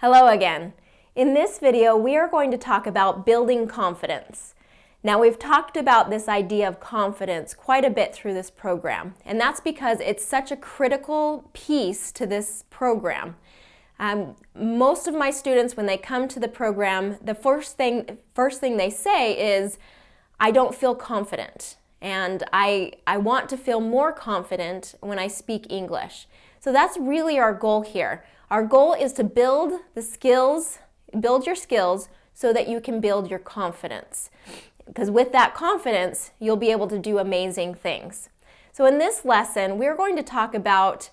Hello again. In this video, we are going to talk about building confidence. Now, we've talked about this idea of confidence quite a bit through this program, and that's because it's such a critical piece to this program. Most of my students, when they come to the program, the first thing they say is, I don't feel confident, and I want to feel more confident when I speak English. So that's really our goal here. Our goal is to build your skills so that you can build your confidence. Because with that confidence, you'll be able to do amazing things. So in this lesson, we're going to talk about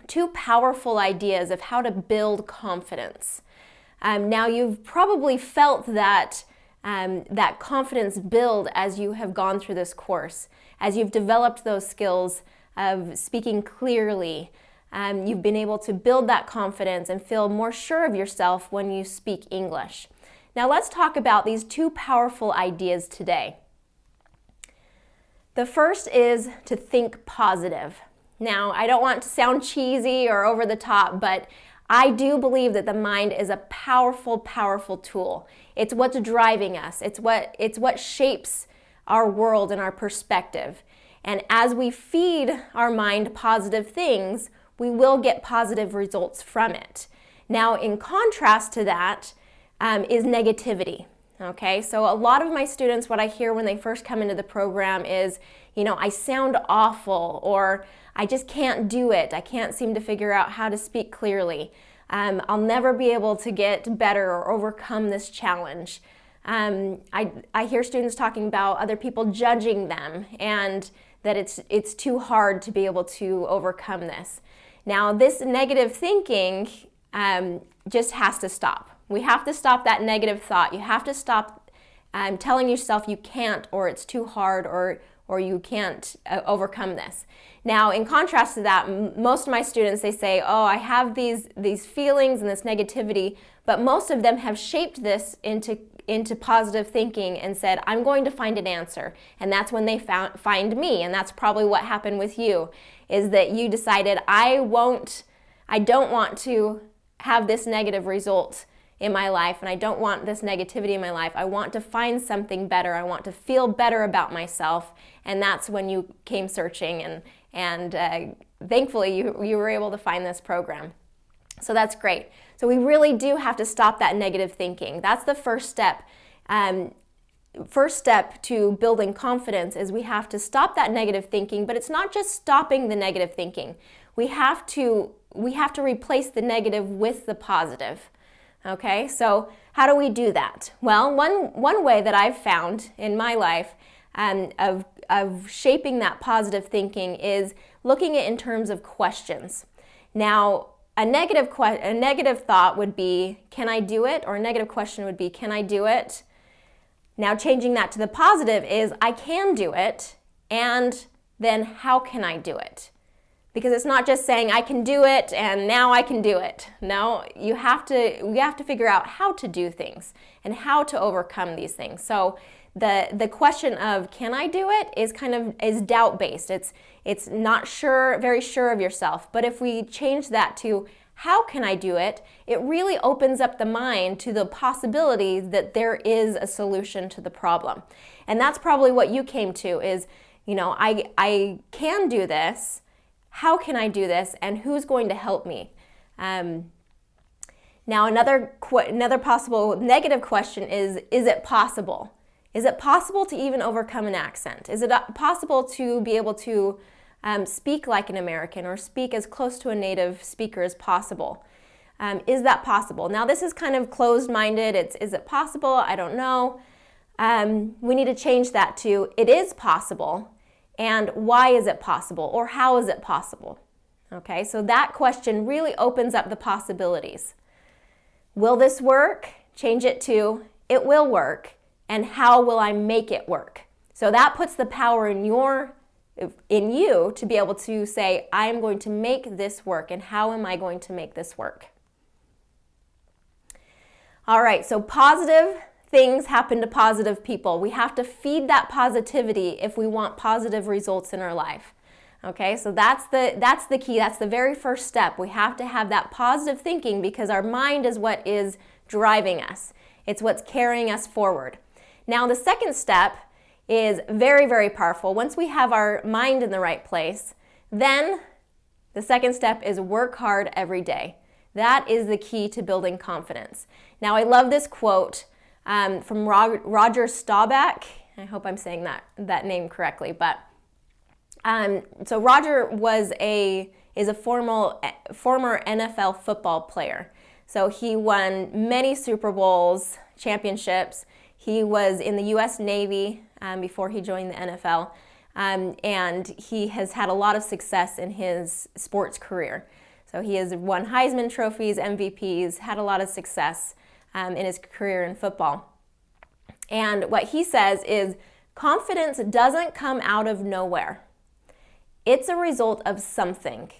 two powerful ideas of how to build confidence. Now, you've probably felt that confidence build as you have gone through this course, as you've developed those skills of speaking clearly. You've been able to build that confidence and feel more sure of yourself when you speak English. Now let's talk about these two powerful ideas today. The first is to think positive. Now, I don't want to sound cheesy or over the top, but I do believe that the mind is a powerful, powerful tool. It's what's driving us. It's what shapes our world and our perspective. And as we feed our mind positive things, we will get positive results from it. Now, in contrast to that is negativity. Okay, so a lot of my students, what I hear when they first come into the program is, I sound awful, or I just can't do it. I can't seem to figure out how to speak clearly. I'll never be able to get better or overcome this challenge. I hear students talking about other people judging them and that it's too hard to be able to overcome this. Now, this negative thinking just has to stop. We have to stop that negative thought. You have to stop telling yourself you can't, or it's too hard, or you can't overcome this. Now, in contrast to that, most of my students, they say, oh, I have these feelings and this negativity, but most of them have shaped this into positive thinking and said, I'm going to find an answer. And that's when they find me, and that's probably what happened with you, is that you decided, I don't want to have this negative result in my life, and I don't want this negativity in my life. I want to find something better. I want to feel better about myself, and that's when you came searching, and thankfully you were able to find this program. So that's great. So we really do have to stop that negative thinking. That's the first step. First step to building confidence is we have to stop that negative thinking, but it's not just stopping the negative thinking. We have to replace the negative with the positive. Okay, so how do we do that? Well, one way that I've found in my life of shaping that positive thinking is looking at it in terms of questions. Now, a negative thought would be, can I do it? Or a negative question would be, can I do it? Now, changing that to the positive is, I can do it, and then how can I do it? Because it's not just saying I can do it and now I can do it. No, we have to figure out how to do things and how to overcome these things. So the question of can I do it is doubt-based. It's not very sure of yourself. But if we change that to how can I do it, it really opens up the mind to the possibility that there is a solution to the problem. And that's probably what you came to is, I can do this. How can I do this, and who's going to help me? Now, another possible negative question is it possible? Is it possible to even overcome an accent? Is it possible to be able to speak like an American or speak as close to a native speaker as possible? Is that possible? Now, this is kind of closed-minded. Is it possible? I don't know. We need to change that to it is possible. And why is it possible, or how is it possible? Okay, so that question really opens up the possibilities. Will this work? Change it to it will work, and how will I make it work? So that puts the power in you to be able to say, I am going to make this work, and how am I going to make this work? All right, so positive things happen to positive people. We have to feed that positivity if we want positive results in our life. Okay, so that's the key. That's the very first step. We have to have that positive thinking because our mind is what is driving us. It's what's carrying us forward. Now, the second step is very, very powerful. Once we have our mind in the right place, then the second step is work hard every day. That is the key to building confidence. Now, I love this quote from Roger Staubach. I hope I'm saying that name correctly, but so Roger is a former NFL football player. So he won many Super Bowls, championships. He was in the U.S. Navy before he joined the NFL, and he has had a lot of success in his sports career. So he has won Heisman trophies, MVPs, had a lot of success in his career in football. And what he says is, confidence doesn't come out of nowhere. It's a result of something.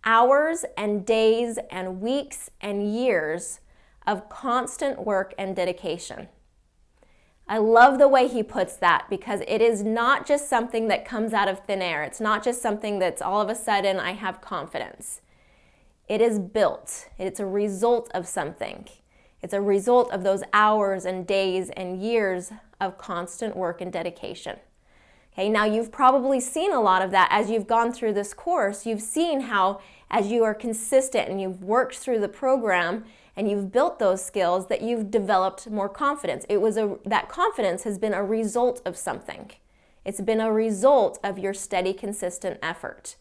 Hours and days and weeks and years of constant work and dedication. I love the way he puts that because it is not just something that comes out of thin air. It's not just something that's all of a sudden I have confidence. It is built. It's a result of something. It's a result of those hours and days and years of constant work and dedication. Okay, now you've probably seen a lot of that as you've gone through this course. You've seen how as you are consistent and you've worked through the program and you've built those skills that you've developed more confidence. That confidence has been a result of something. It's been a result of your steady, consistent effort.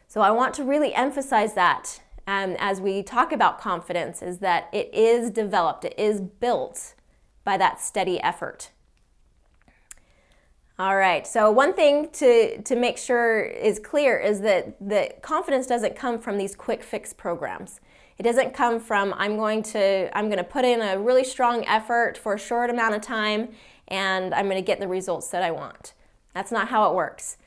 So I want to really emphasize that as we talk about confidence is that it is developed, it is built by that steady effort. All right, so one thing to make sure is clear is that confidence doesn't come from these quick fix programs. It doesn't come from I'm going to put in a really strong effort for a short amount of time and I'm going to get the results that I want. That's not how it works.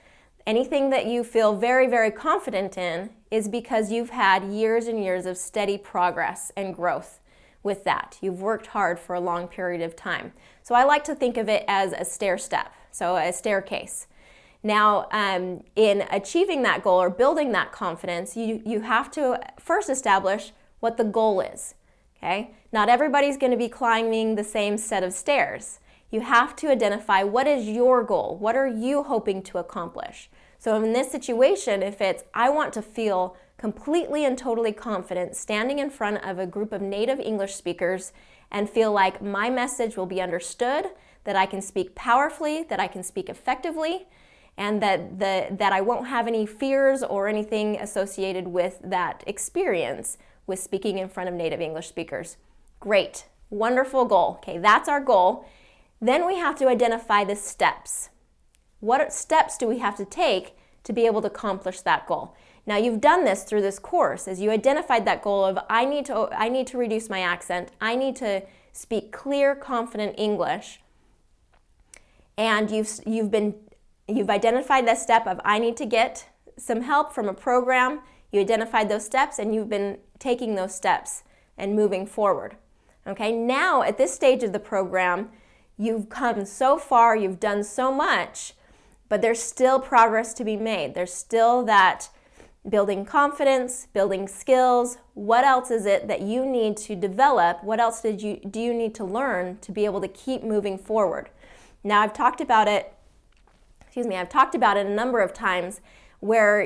Anything that you feel very, very confident in is because you've had years and years of steady progress and growth with that. You've worked hard for a long period of time. So I like to think of it as a stair step, so a staircase. Now, in achieving that goal or building that confidence, you have to first establish what the goal is, okay? Not everybody's going to be climbing the same set of stairs. You have to identify what is your goal, what are you hoping to accomplish. So in this situation, if it's, I want to feel completely and totally confident standing in front of a group of native English speakers and feel like my message will be understood, that I can speak powerfully, that I can speak effectively, and that I won't have any fears or anything associated with that experience with speaking in front of native English speakers. Great, wonderful goal. Okay, that's our goal. Then we have to identify the steps. What steps do we have to take to be able to accomplish that goal? Now you've done this through this course as you identified that goal of I need to reduce my accent, I need to speak clear, confident English, and you've identified that step of I need to get some help from a program. You identified those steps and you've been taking those steps and moving forward. Okay, now at this stage of the program, you've come so far, you've done so much, but there's still progress to be made. There's still that building confidence, building skills. What else is it that you need to develop? What else do you need to learn to be able to keep moving forward? Now I've talked about it a number of times where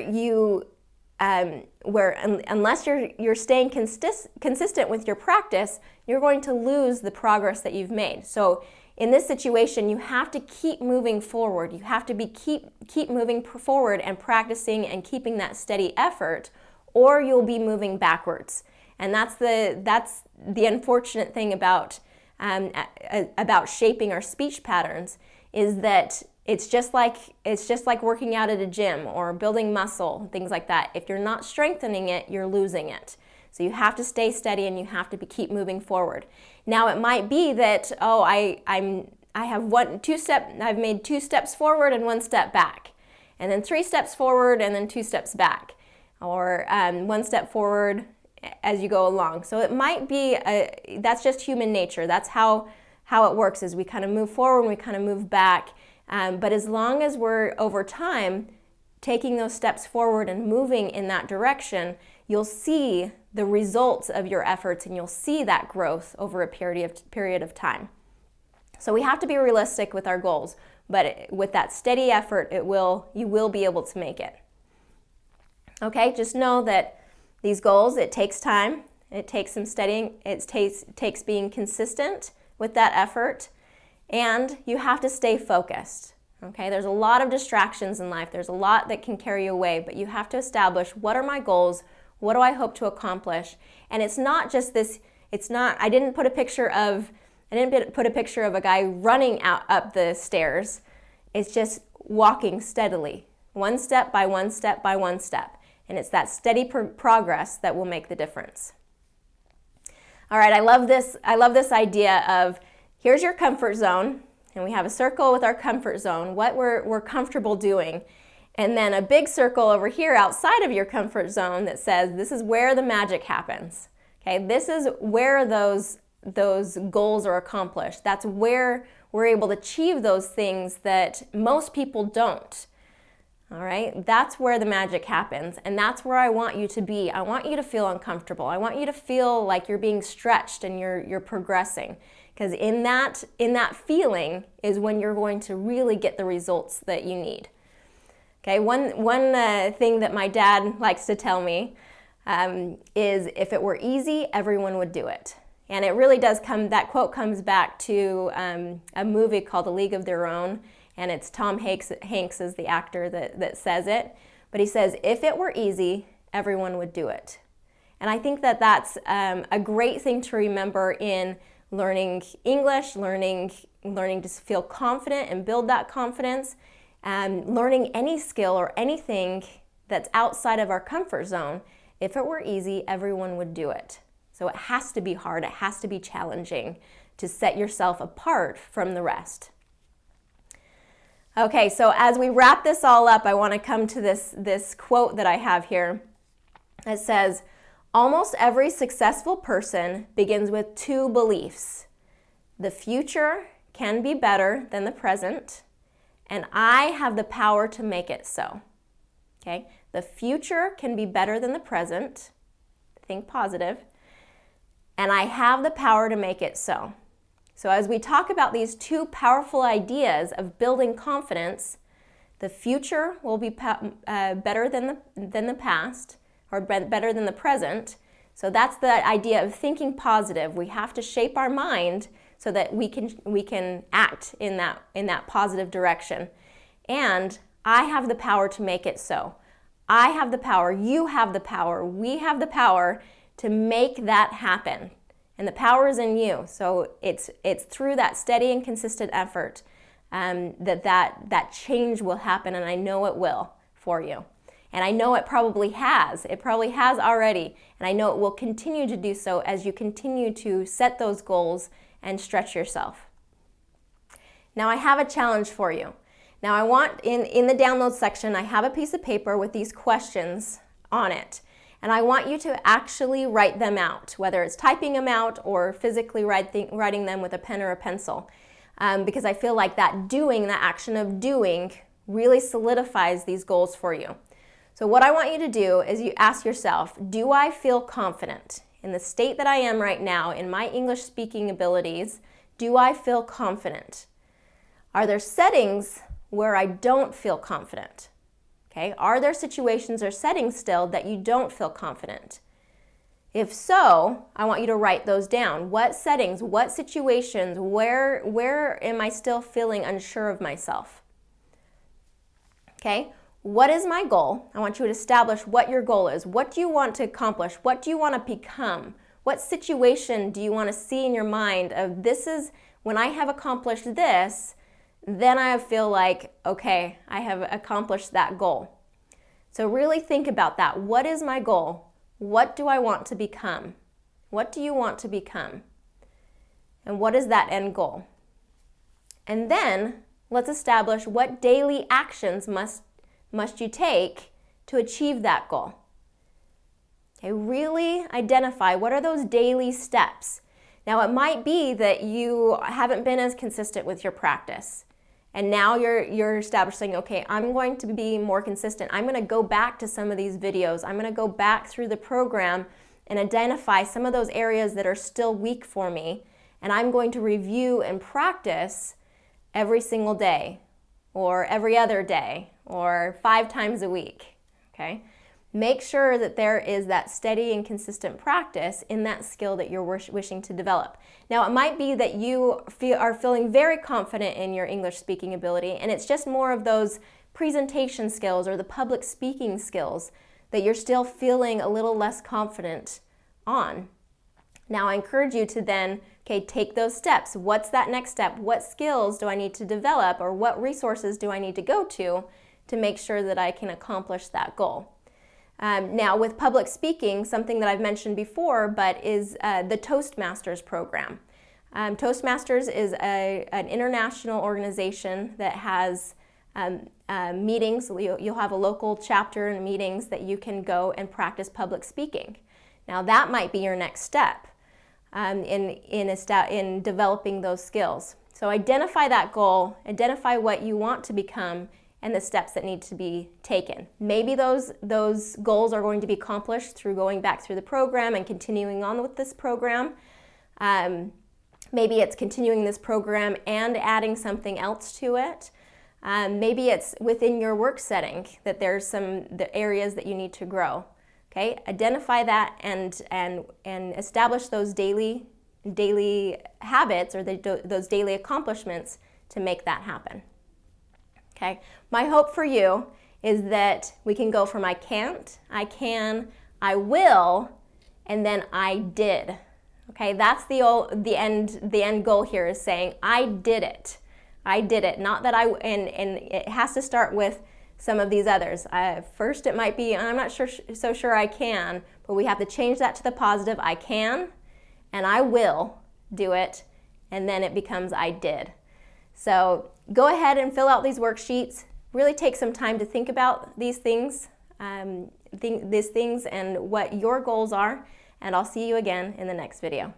unless you're staying consistent with your practice, you're going to lose the progress that you've made. So in this situation, you have to keep moving forward. You have to keep moving forward and practicing and keeping that steady effort, or you'll be moving backwards. And that's the unfortunate thing about shaping our speech patterns is that it's just like working out at a gym or building muscle, things like that. If you're not strengthening it, you're losing it. So you have to stay steady and you have to keep moving forward. Now it might be that I've made 2 steps forward and 1 step back, and then 3 steps forward and then 2 steps back, or 1 step forward as you go along. So it might be that's just human nature. That's how it works. Is we kind of move forward and we kind of move back. But as long as we're over time taking those steps forward and moving in that direction, you'll see the results of your efforts and you'll see that growth over a period of time. So we have to be realistic with our goals, but with that steady effort, you will be able to make it. Okay, just know that these goals, it takes time, it takes some studying, it takes being consistent with that effort, and you have to stay focused. Okay, there's a lot of distractions in life, there's a lot that can carry you away, but you have to establish, what are my goals, what do I hope to accomplish? And it's not just this, I didn't put a picture of a guy running up the stairs. It's just walking steadily, one step by one step by one step. And it's that steady progress that will make the difference. All right, I love this idea of, here's your comfort zone, and we have a circle with our comfort zone, what we're comfortable doing, and then a big circle over here outside of your comfort zone that says, this is where the magic happens. Okay, this is where those goals are accomplished. That's where we're able to achieve those things that most people don't. All right, that's where the magic happens, and that's where I want you to be. I want you to feel uncomfortable. I want you to feel like you're being stretched and you're progressing, because in that feeling is when you're going to really get the results that you need. Okay, one thing that my dad likes to tell me is, if it were easy, everyone would do it. And it really does that quote comes back to a movie called A League of Their Own, and it's Tom Hanks is the actor that says it. But he says, if it were easy, everyone would do it. And I think that that's a great thing to remember in learning English, learning to feel confident and build that confidence, learning any skill or anything that's outside of our comfort zone. If it were easy, everyone would do it. So it has to be hard, it has to be challenging to set yourself apart from the rest. Okay, so as we wrap this all up, I want to come to this quote that I have here. It says, almost every successful person begins with two beliefs. The future can be better than the present, and I have the power to make it so. Okay, the future can be better than the present. Think positive. And I have the power to make it so. So as we talk about these two powerful ideas of building confidence, the future will be better than the past, or better than the present. So that's the idea of thinking positive. We have to shape our mind so that we can act in that positive direction. And I have the power to make it so. I have the power, you have the power, we have the power to make that happen. And the power is in you. So it's through that steady and consistent effort that change will happen, and I know it will for you. And I know it probably has. It probably has already. And I know it will continue to do so as you continue to set those goals and stretch yourself. Now I have a challenge for you. Now I want, in the download section, I have a piece of paper with these questions on it. And I want you to actually write them out, whether it's typing them out or physically writing them with a pen or a pencil. Because I feel like that action of doing, really solidifies these goals for you. So what I want you to do is you ask yourself, do I feel confident? In the state that I am right now, in my English speaking abilities, do I feel confident? Are there settings where I don't feel confident? Okay, are there situations or settings still that you don't feel confident? If so, I want you to write those down. What settings, what situations, where am I still feeling unsure of myself? Okay, what is my goal? I want you to establish what your goal is. What do you want to accomplish? What do you want to become? What situation do you want to see in your mind of, this is, when I have accomplished this, then I feel like, okay, I have accomplished that goal. So really think about that. What is my goal? What do I want to become? What do you want to become? And what is that end goal? And then let's establish what daily actions must you take to achieve that goal. Okay, really identify what are those daily steps. Now it might be that you haven't been as consistent with your practice. And now you're establishing, okay, I'm going to be more consistent. I'm going to go back to some of these videos. I'm going to go back through the program and identify some of those areas that are still weak for me. And I'm going to review and practice every single day, or every other day, or 5 times a week, okay? Make sure that there is that steady and consistent practice in that skill that you're wishing to develop. Now, it might be that you are feeling very confident in your English speaking ability, and it's just more of those presentation skills or the public speaking skills that you're still feeling a little less confident on. Now, I encourage you to then, okay, take those steps. What's that next step? What skills do I need to develop, or what resources do I need to go to make sure that I can accomplish that goal? Now, with public speaking, something that I've mentioned before, but is the Toastmasters program. Toastmasters is an international organization that has meetings. You'll have a local chapter and meetings that you can go and practice public speaking. Now, that might be your next step in developing those skills. So identify that goal, identify what you want to become, and the steps that need to be taken. Maybe those goals are going to be accomplished through going back through the program and continuing on with this program. Maybe it's continuing this program and adding something else to it. Maybe it's within your work setting that there's the areas that you need to grow. Okay, identify that and establish those daily habits, or those daily accomplishments to make that happen. Okay, my hope for you is that we can go from I can't, I can, I will, and then I did. Okay, that's the end goal here, is saying I did it. I did it. Not that and it has to start with some of these others. First, it might be, I'm not so sure I can, but we have to change that to the positive. I can, and I will do it, and then it becomes I did. So go ahead and fill out these worksheets. Really take some time to think about these things, and what your goals are, and I'll see you again in the next video.